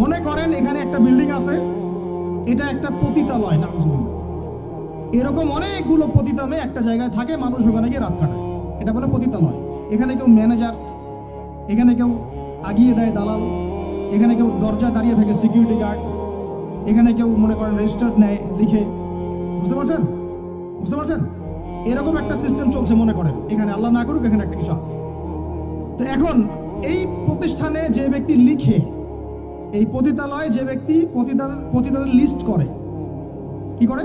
মনে করেন এখানে একটা বিল্ডিং আছে, এটা একটা পতিতালয়, নাউজুবিল্লাহ। এরকম অনেকগুলো পতিতালয় একটা জায়গায় থাকে, মানুষ ওখানে গিয়ে রাত কাটায়, এটা বলে পতিতালয়। এখানে কেউ ম্যানেজার, এখানে কেউ আগিয়ে দেয় দালাল, এখানে কেউ দরজা দাঁড়িয়ে থাকে সিকিউরিটি গার্ড, এখানে কেউ মনে করেন রেজিস্টার নেয় লিখে। বুঝতে পারছেন? বুঝতে পারছেন? এরকম একটা সিস্টেম চলছে মনে করেন এখানে, আল্লাহ না করুক এখানে একটা কিছু আছে। তো এখন এই প্রতিষ্ঠানে যে ব্যক্তি লিখে, এই পতিতালয়ে যে ব্যক্তি পতিতাদের লিস্ট করে, কি করে?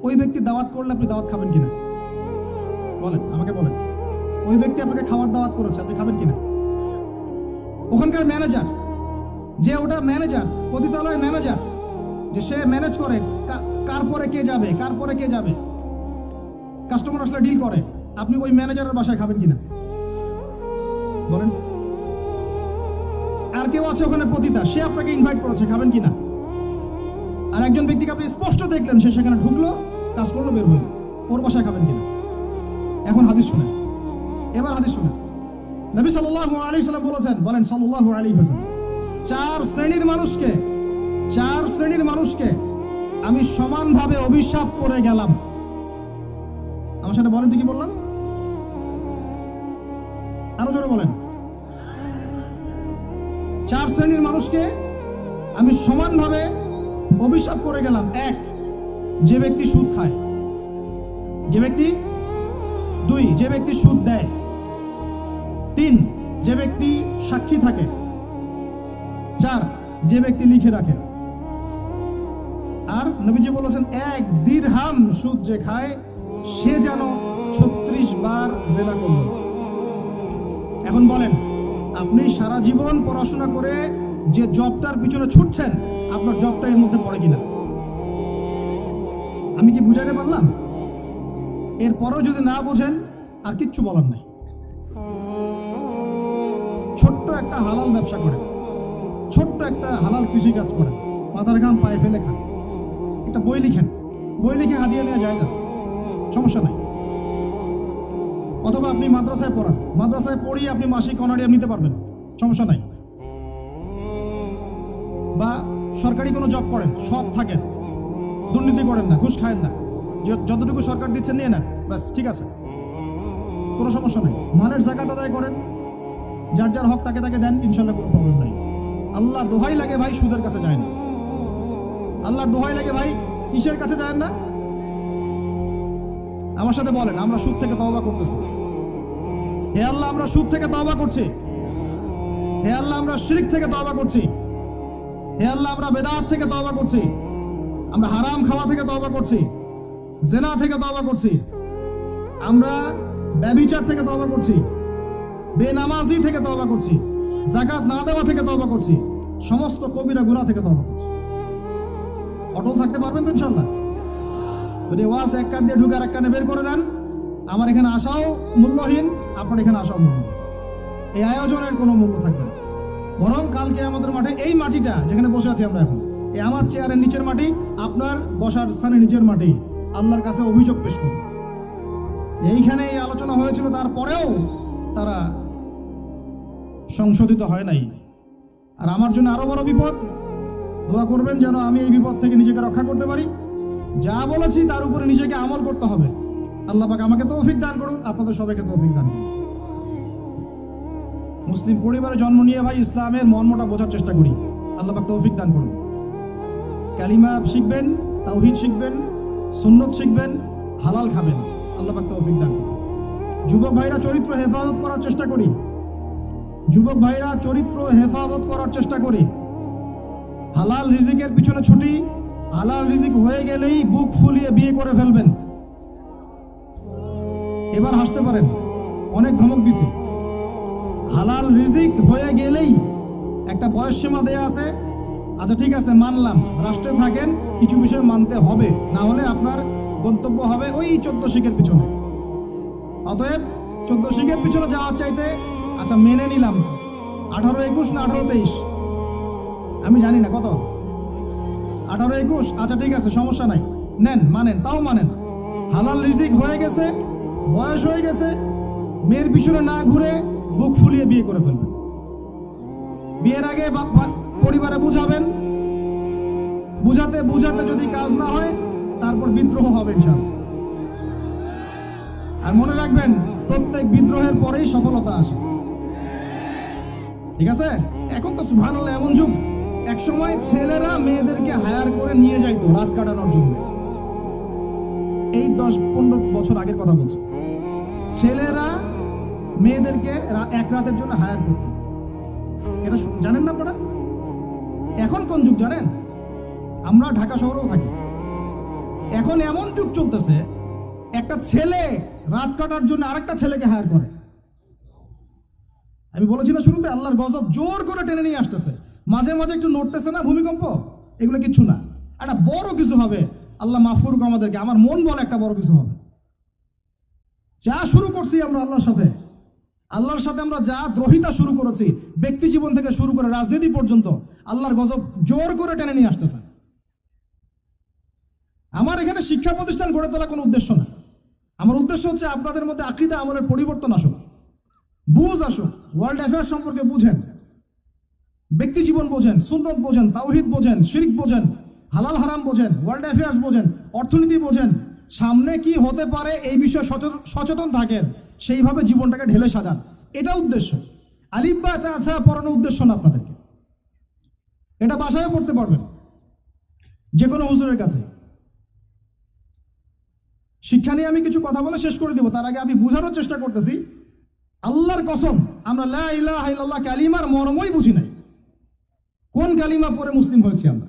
ওই ব্যক্তি দাওয়াত করলে আপনি দাওয়াত খাবেন কিনা বলেন, আমাকে বলেন। ওই ব্যক্তি আপনাকে খাবার দাওয়াত করেছে, আপনি খাবেন কিনা? ওখানকার ম্যানেজার, যে ওটা ম্যানেজার, পতিতালয় ম্যানেজার, যে সে ম্যানেজ করে কার পরে কে যাবে, কার পরে কে যাবে, কাস্টমার আসলে ডিল করে, আপনি ওই ম্যানেজারের বাসায় খাবেন কিনা বলেন? আর কেউ আছে ওখানে পতিতা, সে আপনাকে ইনভাইট করেছে, খাবেন কিনা? আর একজন ব্যক্তিকে আপনি স্পষ্ট দেখলেন সে সেখানে ঢুকলো, কাজ করলো, বের হইল, ওর বাসায় খাবেন কিনা? এখন হাদিস শুনেন, এবার হাদিস শুনেন। নবী সাল্লাল্লাহু আলাইহি ওয়াসাল্লাম বলেছেন, বলেন সাল্লাল্লাহু আলাইহি ওয়াসাল্লাম, চার শ্রেণীর মানুষকে আমি সমানভাবে অভিশাপ করে গেলাম। আমার সাথে বলেন তো কি বললাম? আরো জোরে বলেন। চার শ্রেণীর মানুষকে আমি সমানভাবে অভিশাপ করে গেলাম। এক, যে ব্যক্তি সুদ খায়, যে ব্যক্তি, দুই, যে ব্যক্তি সুদ দেয়, তিন, যে ব্যক্তি সাক্ষী থাকে, চার, যে ব্যক্তি লিখে রাখে। আর নবীজি বলেছেন, এক দিরহাম সুদ যে খায় সে যেন 36 বার জেনা করল। এখন বলেন, আপনি সারা জীবন পড়াশোনা করে যে জবটার পিছনে ছুটছেন, আপনার জবটা এর মধ্যে পড়ে কিনা? আমি কি বুঝাতে পারলাম? এরপরেও যদি না বোঝেন আর কিচ্ছু বলার নাই। ছোট্ট একটা হালাল ব্যবসা করেন, ছোট্ট একটা হালাল কৃষিকাজ করেন, মাথার ঘাম পায়ে ফেলে খান, একটা বই লিখেন, বই লিখে হাদিয়া নেওয়া যায়, সমস্যা নাই। অথবা আপনি মাদ্রাসায় পড়ান, মাদ্রাসায় পড়িয়ে আপনি মাসিক অনারিয়া নিতে পারবেন, সমস্যা নাই। বা সরকারি কোনো জব করেন, সৎ থাকেন, দুর্নীতি করেন না, ঘুষ খায়েন না, যতটুকু সরকার দিচ্ছেন নিয়ে নেন, ব্যাস, ঠিক আছে, কোনো সমস্যা নাই। মালের যাকাত আদায় করেন, যার যার হক তাকে তাকে দেন, ইনশাল্লাহ কোনো প্রবলেম নাই। আল্লাহর দোহাই লাগে ভাই, সুদের কাছে যায় না। আল্লাহর দোহাই লাগে ভাই, কিসের কাছে যায় না? আমার সাথে বলেন, আমরা সুদ থেকে তওবা করতেছি। হে আল্লাহ, আমরা সুদ থেকে তওবা করছি। হে আল্লাহ, আমরা শিরক থেকে তওবা করছি। হে আল্লাহ, আমরা বেদাত থেকে তওবা করছি। আমরা হারাম খাওয়া থেকে তওবা করছি, জেনা থেকে তওবা করছি, আমরা ব্যভিচার থেকে তওবা করছি, বেনামাজি থেকে তওবা করছি, যাকাত না দেওয়া থেকে তওবা করছি, সমস্ত কবিরা গুনাহ থেকে তওবা করছি। অটল থাকতে পারবেন তো ইনশাআল্লাহ? যদি ওয়াজ এক কান দিয়ে ঢুকে আর এক কানে বের করে দেন, আমার এখানে আসাও মূল্যহীন, আপনার এখানে আসাও মূল্যহীন। এই আয়োজনের কোনো মূল্য থাকবে না। বরং কালকে আমাদের মাঠে, এই মাটিটা যেখানে বসে আছি আমরা এখন, এই আমার চেয়ারের নিচের মাটি, আপনার বসার স্থানের নিচের মাটি, আল্লাহর কাছে অভিযোগ পেশ করবে। এইখানে এই আলোচনা হয়েছিল, তারপরেও তারা সংশোধিত হয় নাই। আর আমার জন্য আরো বড় বিপদ, দোয়া করবেন যেন আমি এই বিপদ থেকে নিজেকে রক্ষা করতে পারি। যা বলেছি তার উপরে নিজেকে আমল করতে হবে। আল্লাহ পাক আমাকে তৌফিক দান করুন, আপনাদের সবাইকে তৌফিক দান করুন। মুসলিম পরিবারে জন্ম নিয়ে ভাই ইসলামের মর্মটা বোঝার চেষ্টা করি, আল্লাহ পাক তৌফিক দান করুন। কালিমা শিখবেন, তাওহীদ শিখবেন, সুন্নত শিখবেন, হালাল খাবেন, আল্লাহ পাক তৌফিক দান করুন। যুবক ভাইরা চরিত্র হেফাজত করার চেষ্টা করি, যুবক ভাইরা চরিত্র হেফাজত করার চেষ্টা করি। হালাল রিজিকের পিছনে ছুটি, হালাল রিজিক হয়ে গেলেই বুক ফুলিয়ে বিয়ে করে ফেলবেন। এবার হাসতে পারেন, অনেক ধমক দিছি। হালাল রিজিক হয়ে গেলেই একটা বয়স সীমা দেয়া আছে, আচ্ছা ঠিক আছে মানলাম, রাষ্ট্রে থাকেন, কিছু বিষয় মানতে হবে, না হলে আপনার গন্তব্য হবে ওই 14 শিখের পিছনে। অতএব 14 শিখের পিছনে যাওয়ার চাইতে, আচ্ছা মেনে নিলাম 18-21 না 18-23, আমি জানি না কত, 18-21, আচ্ছা ঠিক আছে সমস্যা নাই, নেন, মানেন, তাও মানেন। হালাল রিজিক হয়ে গেছে, বয়স হয়ে গেছে, মেয়ের পিছনে না ঘুরে বুক ফুলিয়ে বিয়ে করে ফেলবেন। বিয়ের আগে পরিবারে বুঝাবেন, বুঝাতে বুঝাতে যদি কাজ না হয় তারপর বিদ্রোহ হবে ইনশাআল্লাহ। আর মনে রাখবেন, প্রত্যেক বিদ্রোহের পরেই সফলতা আসে। ঠিক আছে? এখন তো সুবহানাল্লাহ এমন যুগ, এক সময় ছেলেরা মেয়েদেরকে হায়ার করে নিয়ে যাইতো রাত কাটানোর জন্য। এই 10-15 বছর আগের কথা বলছি। ছেলেরা মেয়েদেরকে এক রাতের জন্য হায়ার করতো। এটা জানেন না আপনারা? এখন কোন যুগ জানেন? আমরা ঢাকা শহরেও থাকি। এখন এমন যুগ চলতেছে, একটা ছেলে রাত কাটার জন্য আরেকটা ছেলেকে হায়ার করে। আমি বলেছি না শুরুতে, আল্লাহর গজব জোর করে টেনে নিয়ে আসতেছে। মাঝে মাঝে একটু নড়তেছে না ভূমিকম্প, এগুলো কিচ্ছু না, একটা বড় কিছু হবে। আল্লাহ মাফ করুক আমাদেরকে। আমার মন বলে একটা বড় কিছু হবে। যা শুরু করছি আমরা আল্লাহর সাথে আমরা যা দ্রোহিতা শুরু করেছি, ব্যক্তি জীবন থেকে শুরু করে রাজনীতি পর্যন্ত, আল্লাহর গজব জোর করে টেনে নিয়ে আসতেছে। আমার এখানে শিক্ষা প্রতিষ্ঠান গড়ে তোলা কোনো উদ্দেশ্য না। আমার উদ্দেশ্য হচ্ছে আপনাদের মধ্যে আকীদা আমলের পরিবর্তন আসুক, বুঝ আসুক, ওয়ার্ল্ড অ্যাফেয়ার্স সম্পর্কে বুঝেন, ব্যক্তি জীবন বোঝেন, সুন্নত বোঝেন, তাওহীদ বোঝেন, শিরক বোঝেন, হালাল হারাম বোঝেন, ওয়ার্ল্ড অ্যাফেয়ার্স বোঝেন, অর্থনীতি বোঝেন, সামনে কি হতে পারে এই বিষয়ে সচেতন থাকেন, সেইভাবে জীবনটাকে ঢেলে সাজান। এটা উদ্দেশ্য। আলিফ বা তা পড়ানোর উদ্দেশ্য না আপনাদেরকে। এটা বাসায় পড়তে পারবেন যে কোনো হুজুরের কাছে। শিক্ষা নিয়ে আমি কিছু কথা বলে শেষ করে দেব। তার আগে আমি বোঝানোর চেষ্টা করতেছি, আল্লাহর কসম আমরা লা ইলাহা ইল্লাল্লাহ কালিমার মর্মই বুঝি নাই। কোন কালিমা পড়ে মুসলিম হয়েছি আমরা?